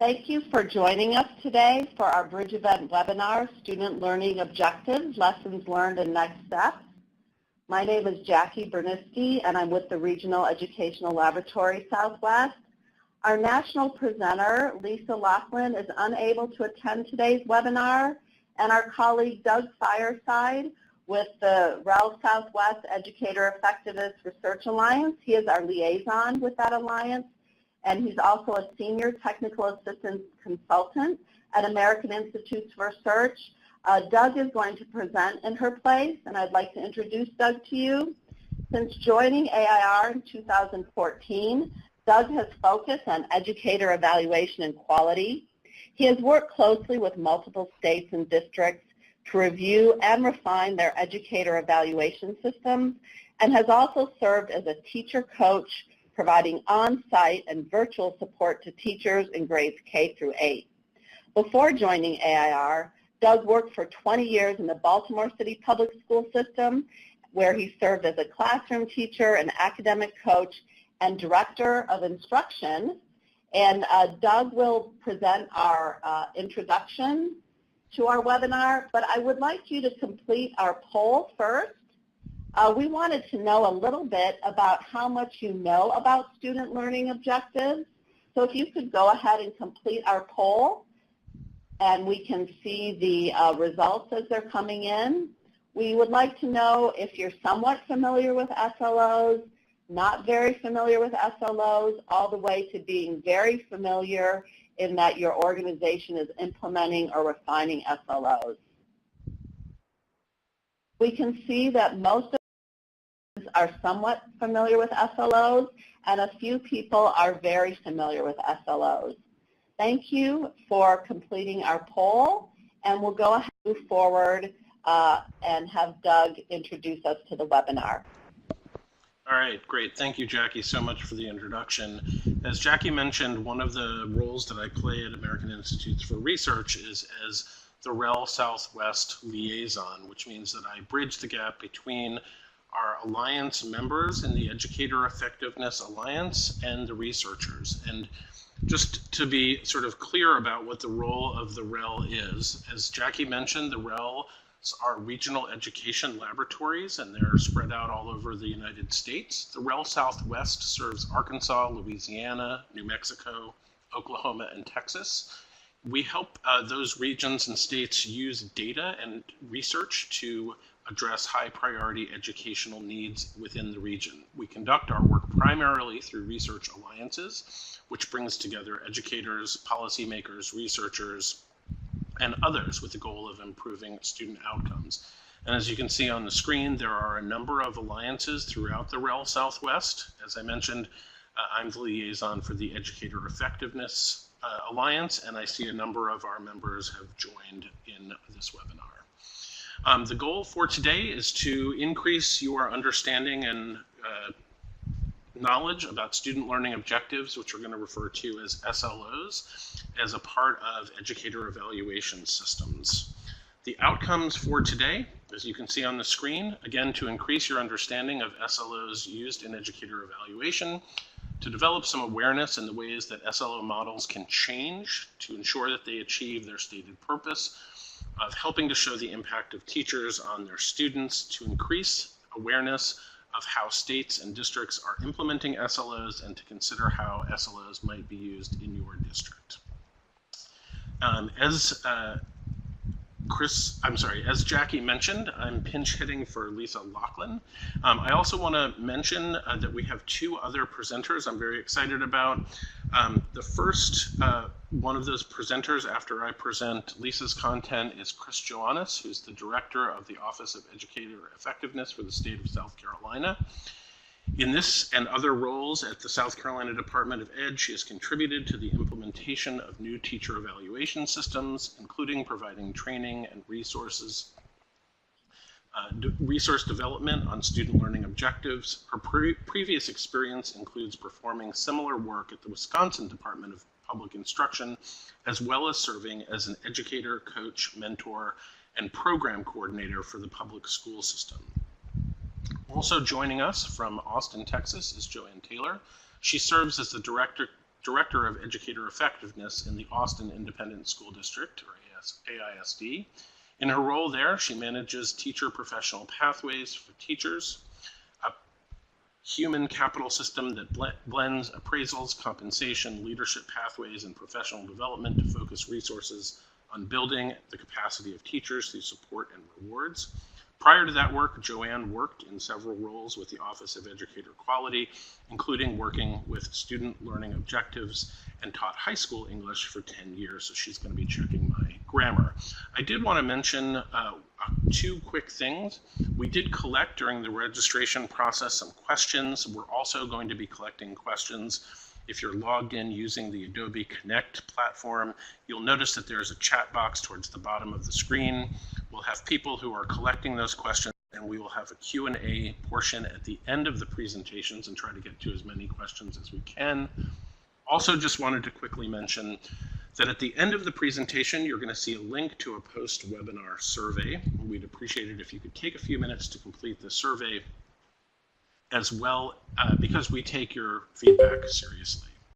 Thank you for joining us today for our Bridge Event webinar, Student Learning Objectives, Lessons Learned and Next Steps. My name is Jackie Bernisky, and I'm with the Regional Educational Laboratory Southwest. Our national presenter, Lisa Laughlin, is unable to attend today's webinar, and our colleague Doug Fireside with the REL Southwest Educator Effectiveness Research Alliance. He is our liaison with that alliance, and he's also a senior technical assistance consultant at American Institutes for Research. Doug is going to present in her place, and I'd like to introduce Doug to you. Since joining AIR in 2014, Doug has focused on educator evaluation and quality. He has worked closely with multiple states and districts to review and refine their educator evaluation systems, and has also served as a teacher coach, providing on-site and virtual support to teachers in grades K through 8. Before joining AIR, Doug worked for 20 years in the Baltimore City public school system, where he served as a classroom teacher, an academic coach, and director of instruction. And Doug will present our introduction to our webinar, but I would like you to complete our poll first. We wanted to know a little bit about how much you know about student learning objectives. So if you could go ahead and complete our poll, and we can see the results as they're coming in. We would like to know if you're somewhat familiar with SLOs, not very familiar with SLOs, all the way to being very familiar in that your organization is implementing or refining SLOs. We can see that most of us are somewhat familiar with SLOs, and a few people are very familiar with SLOs. Thank you for completing our poll, and we'll go ahead and move forward and have Doug introduce us to the webinar. All right, great. Thank you, Jackie, so much for the introduction. As Jackie mentioned, one of the roles that I play at American Institutes for Research is as the REL Southwest liaison, which means that I bridge the gap between our alliance members in the Educator Effectiveness Alliance and the researchers. And just to be sort of clear about what the role of the REL is, as Jackie mentioned, the REL are regional education laboratories, and they're spread out all over the United States. The REL Southwest serves Arkansas, Louisiana, New Mexico, Oklahoma, and Texas. We help those regions and states use data and research to address high priority educational needs within the region. We conduct our work primarily through research alliances, which brings together educators, policymakers, researchers, and others with the goal of improving student outcomes. And as you can see on the screen, there are a number of alliances throughout the REL Southwest. As I mentioned, I'm the liaison for the Educator Effectiveness Alliance, and I see a number of our members have joined in this webinar. The goal for today is to increase your understanding and knowledge about student learning objectives, which we're going to refer to as SLOs, as a part of educator evaluation systems. The outcomes for today, as you can see on the screen, again, to increase your understanding of SLOs used in educator evaluation, to develop some awareness in the ways that SLO models can change to ensure that they achieve their stated purpose of helping to show the impact of teachers on their students, to increase awareness of how states and districts are implementing SLOs, and to consider how SLOs might be used in your district. As Jackie mentioned, I'm pinch hitting for Lisa Laughlin. I also want to mention that we have two other presenters I'm very excited about. The first one of those presenters after I present Lisa's content is Jonas, who's the director of the Office of Educator Effectiveness for the state of South Carolina. In this and other roles at the South Carolina Department of Ed, she has contributed to the implementation of new teacher evaluation systems, including providing training and resource development on student learning objectives. Her previous experience includes performing similar work at the Wisconsin Department of Public Instruction, as well as serving as an educator, coach, mentor, and program coordinator for the public school system. Also joining us from Austin, Texas is Joanne Taylor. She serves as the director Director of Educator Effectiveness in the Austin Independent School District, or AISD. In her role there, she manages teacher professional pathways for teachers, a human capital system that blends appraisals, compensation, leadership pathways, and professional development to focus resources on building the capacity of teachers through support and rewards. Prior to that work, Joanne worked in several roles with the Office of Educator Quality, including working with student learning objectives, and taught high school English for 10 years, so she's going to be checking my grammar. I did want to mention two quick things. We did collect during the registration process some questions. We're also going to be collecting questions if you're logged in using the Adobe Connect platform. You'll notice that there's a chat box towards the bottom of the screen. We'll have people who are collecting those questions, and we will have a Q&A portion at the end of the presentations and try to get to as many questions as we can. Also, just wanted to quickly mention that at the end of the presentation, you're going to see a link to a post-webinar survey. We'd appreciate it if you could take a few minutes to complete the survey as well, because we take your feedback seriously.